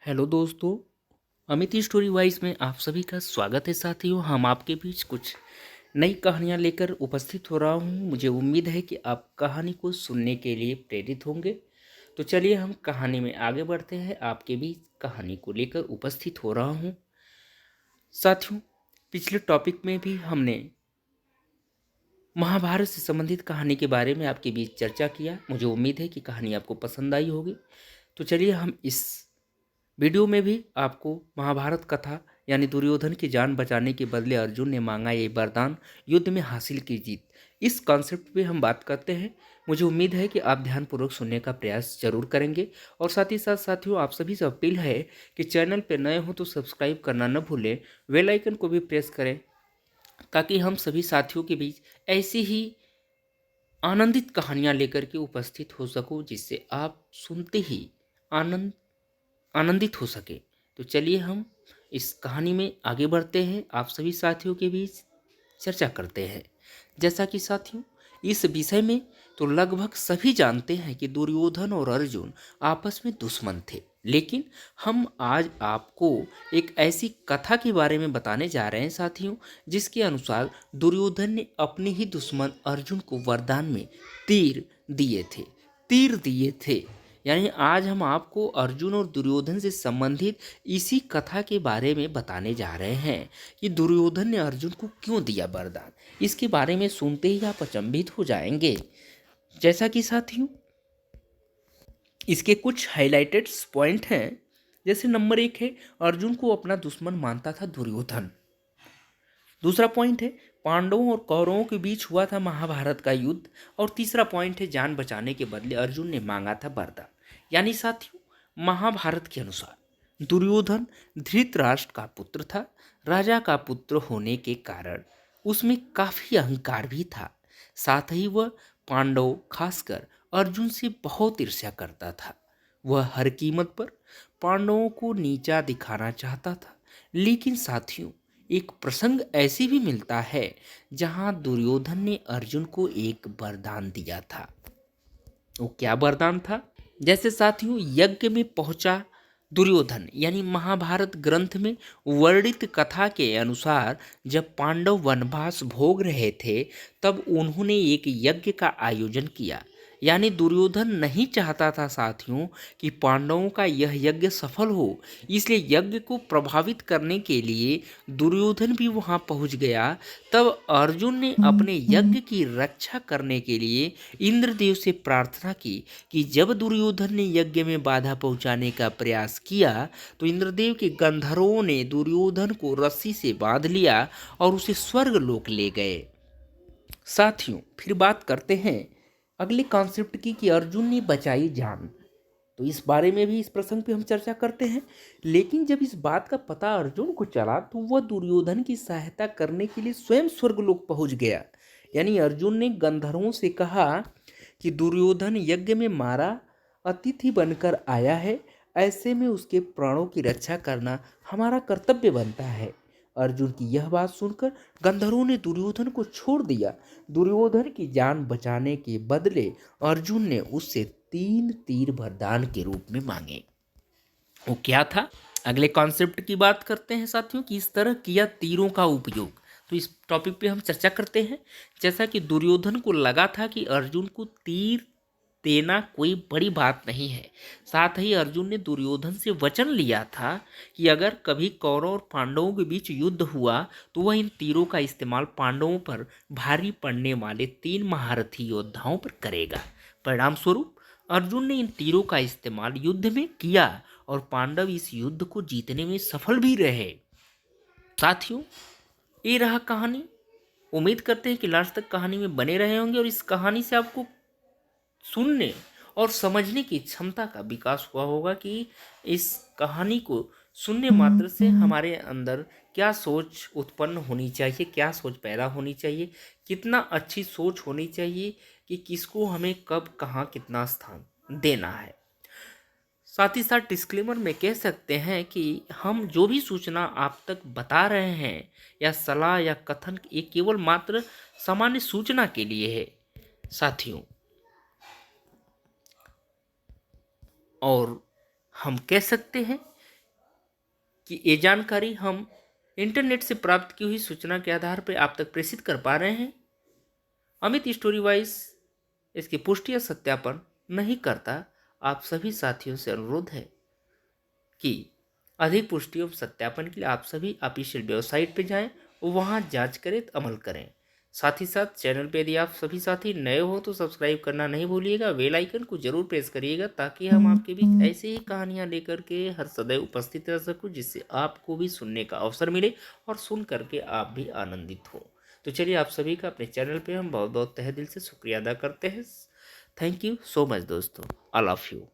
Hello दोस्तों, Amit story wise में आप सभी का स्वागत है। साथियों, हम आपके बीच कुछ नई कहानियां लेकर उपस्थित हो रहा हूं। मुझे उम्मीद है कि आप कहानी को सुनने के लिए प्रेरित होंगे। तो चलिए हम कहानी में आगे बढ़ते हैं। आपके बीच कहानी को लेकर उपस्थित हो रहा हूं। साथियों, पिछले टॉपिक में भी हमने महाभारत से संबंधित कहानी के बारे में आपके बीच चर्चा किया। मुझे उम्मीद है कि कहानी आपको पसंद आई होगी। तो चलिए हम इस वीडियो में भी आपको महाभारत कथा यानी दुर्योधन की जान बचाने के बदले अर्जुन ने मांगा ये वरदान, युद्ध में हासिल की जीत, इस कॉन्सेप्ट पे हम बात करते हैं। मुझे उम्मीद है कि आप ध्यानपूर्वक सुनने का प्रयास जरूर करेंगे। और साथ ही साथ साथियों, आप सभी से अपील है कि चैनल पे नए हो तो सब्सक्राइब करना न भूलें, बेल आइकन को भी प्रेस करें, ताकि हम सभी साथियों के बीच ऐसी ही आनंदित कहानियाँ लेकर के उपस्थित हो सकूं, जिससे आप सुनते ही आनंदित हो सके। तो चलिए हम इस कहानी में आगे बढ़ते हैं, आप सभी साथियों के बीच चर्चा करते हैं। जैसा कि साथियों, इस विषय में तो लगभग सभी जानते हैं कि दुर्योधन और अर्जुन आपस में दुश्मन थे। लेकिन हम आज आपको एक ऐसी कथा के बारे में बताने जा रहे हैं साथियों, जिसके अनुसार दुर्योधन ने अपने ही दुश्मन अर्जुन को वरदान में तीर दिए थे। तीर दिए थे यानी आज हम आपको अर्जुन और दुर्योधन से संबंधित इसी कथा के बारे में बताने जा रहे हैं कि दुर्योधन ने अर्जुन को क्यों दिया वरदान। इसके बारे में सुनते ही आप अचंभित हो जाएंगे। जैसा कि साथियों, इसके कुछ हाइलाइटेड पॉइंट हैं। जैसे नंबर 1 है, अर्जुन को अपना दुश्मन मानता था दुर्योधन। दूसरा पॉइंट है, पांडवों और कौरवों के बीच हुआ था महाभारत का युद्ध। और तीसरा पॉइंट है, जान बचाने के बदले अर्जुन ने मांगा था वरदान। यानी साथियों, महाभारत के अनुसार दुर्योधन धृतराष्ट्र का पुत्र था। राजा का पुत्र होने के कारण उसमें काफी अहंकार भी था। साथ ही वह पांडव, खासकर अर्जुन से बहुत ईर्ष्या करता था। वह हर कीमत पर पांडवों को नीचा दिखाना चाहता था। लेकिन साथियों, एक प्रसंग ऐसी भी मिलता है जहां दुर्योधन ने अर्जुन को एक वरदान दिया था। वो क्या वरदान था? जैसे साथियों, यज्ञ में पहुंचा दुर्योधन, यानी महाभारत ग्रंथ में वर्णित कथा के अनुसार जब पांडव वनवास भोग रहे थे, तब उन्होंने एक यज्ञ का आयोजन किया। यानी दुर्योधन नहीं चाहता था साथियों कि पांडवों का यह यज्ञ सफल हो। इसलिए यज्ञ को प्रभावित करने के लिए दुर्योधन भी वहां पहुंच गया। तब अर्जुन ने अपने यज्ञ की रक्षा करने के लिए इंद्रदेव से प्रार्थना की कि जब दुर्योधन ने यज्ञ में बाधा पहुंचाने का प्रयास किया, तो इंद्रदेव के गंधर्वों ने दुर्योधन को रस्सी से बांध लिया और उसे स्वर्ग लोक ले गए। साथियों, फिर बात करते हैं अगले कॉन्सेप्ट की कि अर्जुन ने बचाई जान। तो इस बारे में भी, इस प्रसंग पे हम चर्चा करते हैं। लेकिन जब इस बात का पता अर्जुन को चला, तो वह दुर्योधन की सहायता करने के लिए स्वयं स्वर्गलोक पहुंच गया। यानी अर्जुन ने गंधर्वों से कहा कि दुर्योधन यज्ञ में मारा अतिथि बनकर आया है, ऐसे में उसके प्राणों की रक्षा करना हमारा कर्तव्य बनता है। अर्जुन की यह बात सुनकर गंधर्वों ने दुर्योधन को छोड़ दिया। दुर्योधन की जान बचाने के बदले अर्जुन ने उससे 3 तीर वरदान के रूप में मांगे। वो क्या था? अगले कॉन्सेप्ट की बात करते हैं साथियों कि इस तरह किया तीरों का उपयोग। तो इस टॉपिक पे हम चर्चा करते हैं। जैसा कि दुर्योधन को लगा था कि अर्जुन को तीर देना कोई बड़ी बात नहीं है। साथ ही अर्जुन ने दुर्योधन से वचन लिया था कि अगर कभी कौरव और पांडवों के बीच युद्ध हुआ, तो वह इन तीरों का इस्तेमाल पांडवों पर भारी पड़ने वाले 3 महारथी योद्धाओं पर करेगा। परिणाम स्वरूप अर्जुन ने इन तीरों का इस्तेमाल युद्ध में किया और पांडव इस युद्ध को जीतने में सफल भी रहे। साथियों, ये रहा कहानी। उम्मीद करते हैं कि लास्ट तक कहानी में बने रहे होंगे और इस कहानी से आपको सुनने और समझने की क्षमता का विकास हुआ होगा कि इस कहानी को सुनने मात्र से हमारे अंदर क्या सोच उत्पन्न होनी चाहिए, क्या सोच पैदा होनी चाहिए, कितना अच्छी सोच होनी चाहिए कि किसको हमें कब कहाँ कितना स्थान देना है। साथ ही साथ डिस्क्लेमर में कह सकते हैं कि हम जो भी सूचना आप तक बता रहे हैं या सलाह या कथन, ये केवल मात्र सामान्य सूचना के लिए है साथियों। और हम कह सकते हैं कि ये जानकारी हम इंटरनेट से प्राप्त की हुई सूचना के आधार पर आप तक प्रेषित कर पा रहे हैं। अमित स्टोरी वाइज इसकी पुष्टि या सत्यापन नहीं करता। आप सभी साथियों से अनुरोध है कि अधिक पुष्टि एवं सत्यापन के लिए आप सभी ऑफिशियल वेबसाइट पर जाएं और वहां जांच करें, अमल करें। साथ ही साथ चैनल पे यदि आप सभी साथी नए हो तो सब्सक्राइब करना नहीं भूलिएगा, बेल आइकन को जरूर प्रेस करिएगा ताकि हम आपके बीच ऐसे ही कहानियां लेकर के हर सदैव उपस्थित रह सकूं, जिससे आपको भी सुनने का अवसर मिले और सुन करके आप भी आनंदित हो। तो चलिए, आप सभी का अपने चैनल पे हम बहुत बहुत तहे दिल से शुक्रिया अदा करते हैं। थैंक यू सो मच दोस्तों। I love you.